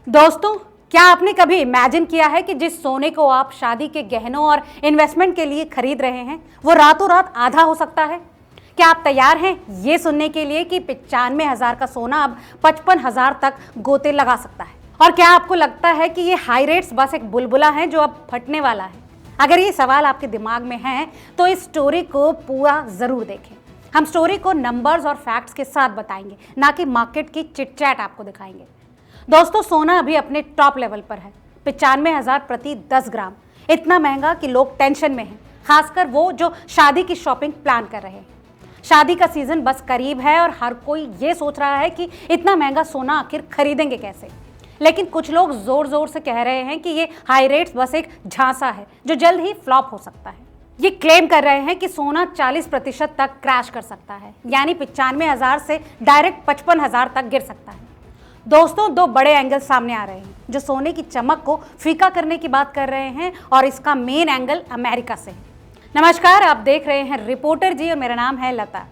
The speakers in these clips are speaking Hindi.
दोस्तों, क्या आपने कभी इमेजिन किया है कि जिस सोने को आप शादी के गहनों और इन्वेस्टमेंट के लिए खरीद रहे हैं वो रातों रात आधा हो सकता है। क्या आप तैयार हैं ये सुनने के लिए कि 95,000 का सोना अब 55,000 तक गोते लगा सकता है? और क्या आपको लगता है कि ये हाई रेट्स बस एक बुलबुला है जो अब फटने वाला है? अगर ये सवाल आपके दिमाग में है तो इस स्टोरी को पूरा जरूर देखें। हम स्टोरी को नंबर्स और फैक्ट्स के साथ बताएंगे, ना कि मार्केट की चिट चैट आपको दिखाएंगे। दोस्तों, सोना अभी अपने टॉप लेवल पर है, 95,000 प्रति 10 ग्राम। इतना महंगा कि लोग टेंशन में हैं, खासकर वो जो शादी की शॉपिंग प्लान कर रहे हैं। शादी का सीजन बस करीब है और हर कोई ये सोच रहा है कि इतना महंगा सोना आखिर खरीदेंगे कैसे। लेकिन कुछ लोग जोर जोर से कह रहे हैं कि ये हाई रेट्स बस एक झांसा है जो जल्द ही फ्लॉप हो सकता है। ये क्लेम कर रहे हैं कि सोना 40% तक क्रैश कर सकता है, यानी 95,000 से डायरेक्ट 55,000 तक गिर सकता है। दोस्तों, दो बड़े एंगल सामने आ रहे हैं जो सोने की चमक को फीका करने की बात कर रहे हैं, और इसका मेन एंगल अमेरिका से है। नमस्कार, आप देख रहे हैं रिपोर्टर जी और मेरा नाम है लता।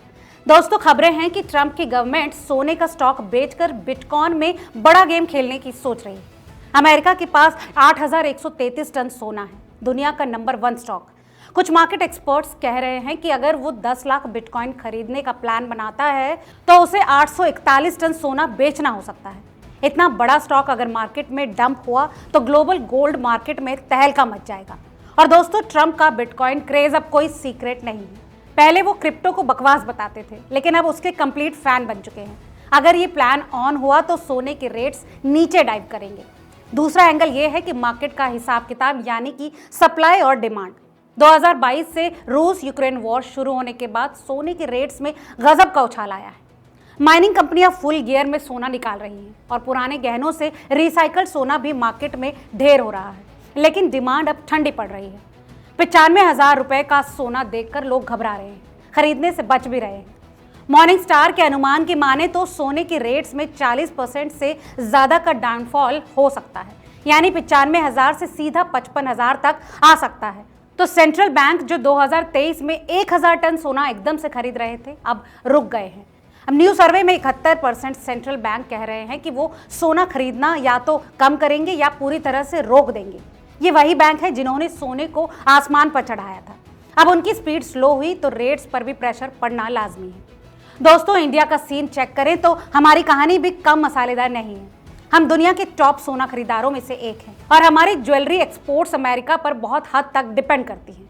दोस्तों, खबरें हैं कि ट्रंप की गवर्नमेंट सोने का स्टॉक बेचकर बिटकॉइन में बड़ा गेम खेलने की सोच रही है। अमेरिका के पास 8,133 टन सोना है, दुनिया का नंबर 1 स्टॉक। कुछ मार्केट एक्सपर्ट्स कह रहे हैं कि अगर वो 10 लाख बिटकॉइन खरीदने का प्लान बनाता है तो उसे 841 टन सोना बेचना हो सकता है। इतना बड़ा स्टॉक अगर मार्केट में डंप हुआ तो ग्लोबल गोल्ड मार्केट में तहलका मच जाएगा। और दोस्तों, ट्रंप का बिटकॉइन क्रेज अब कोई सीक्रेट नहीं है। पहले वो क्रिप्टो को बकवास बताते थे, लेकिन अब उसके कंप्लीट फैन बन चुके हैं। अगर ये प्लान ऑन हुआ तो सोने के रेट्स नीचे डाइव करेंगे। दूसरा एंगल ये है कि मार्केट का हिसाब किताब, यानी कि सप्लाई और डिमांड। 2022 से रूस यूक्रेन वॉर शुरू होने के बाद सोने के रेट्स में गजब का उछाल आया है। माइनिंग कंपनियां फुल गियर में सोना निकाल रही हैं और पुराने गहनों से रिसाइकल्ड सोना भी मार्केट में ढेर हो रहा है। लेकिन डिमांड अब ठंडी पड़ रही है। 95,000 रुपए का सोना देखकर लोग घबरा रहे हैं, खरीदने से बच भी रहे हैं। मॉर्निंग स्टार के अनुमान की माने तो सोने के रेट्स में 40% से ज्यादा का डाउनफॉल हो सकता है, यानी 95,000 से सीधा 55,000 तक आ सकता है। तो सेंट्रल बैंक जो 2023 में 1,000 टन सोना एकदम से खरीद रहे थे, अब रुक गए हैं। अब न्यू सर्वे में 71% सेंट्रल बैंक कह रहे हैं कि वो सोना खरीदना या तो कम करेंगे या पूरी तरह से रोक देंगे। ये वही बैंक है जिन्होंने सोने को आसमान पर चढ़ाया था। अब उनकी स्पीड स्लो हुई तो रेट्स पर भी प्रेशर पड़ना लाजमी है। दोस्तों, इंडिया का सीन चेक करें तो हमारी कहानी भी कम मसालेदार नहीं है। हम दुनिया के टॉप सोना खरीदारों में से एक हैं और हमारी ज्वेलरी एक्सपोर्ट्स अमेरिका पर बहुत हद तक डिपेंड करती हैं।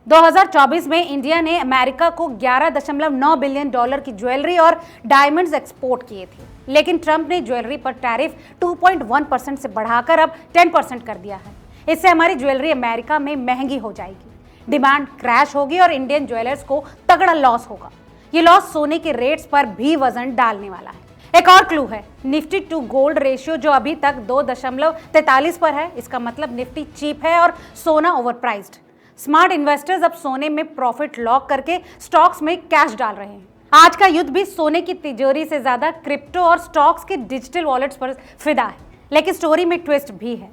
2024 में इंडिया ने अमेरिका को $11.9 बिलियन की ज्वेलरी और डायमंड्स एक्सपोर्ट किए थे, लेकिन ट्रंप ने ज्वेलरी पर टैरिफ 2.1% से बढ़ाकर अब 10% कर दिया है। इससे हमारी ज्वेलरी अमेरिका में महंगी हो जाएगी, डिमांड क्रैश होगी और इंडियन ज्वेलर्स को तगड़ा लॉस होगा। ये लॉस सोने के रेट्स पर भी वजन डालने वाला है। एक और क्लू है, निफ्टी टू गोल्ड रेशियो जो अभी तक 2.43 पर है। इसका मतलब निफ्टी चीप है और सोना ओवरप्राइज्ड। स्मार्ट इन्वेस्टर्स अब सोने में प्रॉफिट लॉक करके स्टॉक्स में कैश डाल रहे हैं। आज का युद्ध भी सोने की तिजोरी से ज्यादा क्रिप्टो और स्टॉक्स के डिजिटल वॉलेट्स पर फिदा है। लेकिन स्टोरी में ट्विस्ट भी है।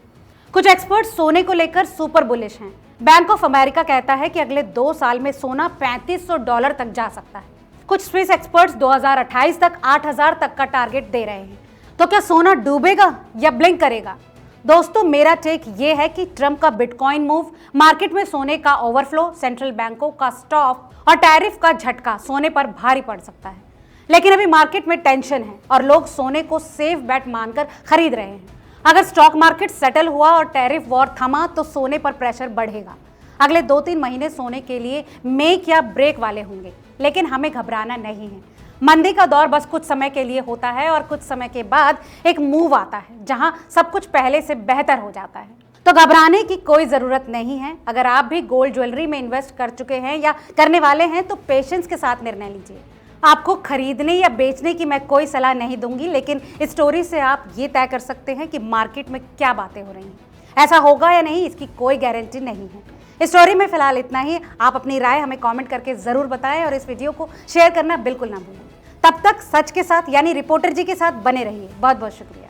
कुछ एक्सपर्ट्स सोने को लेकर सुपर बुलिश हैं। बैंक ऑफ अमेरिका कहता है कि अगले 2 साल में सोना $3,500 तक जा सकता है। कुछ स्विस एक्सपर्ट्स 2028 तक 8,000 तक का टारगेट दे रहे हैं। तो क्या सोना डूबेगा या ब्लिंक करेगा? दोस्तों, मेरा टेक ये है कि ट्रंप का बिटकॉइन मूव, मार्केट में सोने का ओवरफ्लो, सेंट्रल बैंकों का स्टॉप और टैरिफ का झटका सोने पर भारी पड़ सकता है। लेकिन अभी मार्केट में टेंशन है और लोग सोने को सेफ बेट मानकर खरीद रहे हैं। अगर स्टॉक मार्केट सेटल हुआ और टैरिफ वॉर थमा तो सोने पर प्रेशर बढ़ेगा। अगले 2-3 महीने सोने के लिए मेक या ब्रेक वाले होंगे, लेकिन हमें घबराना नहीं है। मंदी का दौर बस कुछ समय के लिए होता है और कुछ समय के बाद एक मूव आता है जहां सब कुछ पहले से बेहतर हो जाता है। तो घबराने की कोई ज़रूरत नहीं है। अगर आप भी गोल्ड ज्वेलरी में इन्वेस्ट कर चुके हैं या करने वाले हैं तो पेशेंस के साथ निर्णय लीजिए। आपको खरीदने या बेचने की मैं कोई सलाह नहीं दूंगी, लेकिन इस स्टोरी से आप ये तय कर सकते हैं कि मार्केट में क्या बातें हो रही हैं। ऐसा होगा या नहीं, इसकी कोई गारंटी नहीं है। इस स्टोरी में फिलहाल इतना ही। आप अपनी राय हमें कमेंट करके ज़रूर बताएं और इस वीडियो को शेयर करना बिल्कुल ना भूलें। तब तक सच के साथ यानी रिपोर्टर जी के साथ बने रहिए। बहुत बहुत शुक्रिया।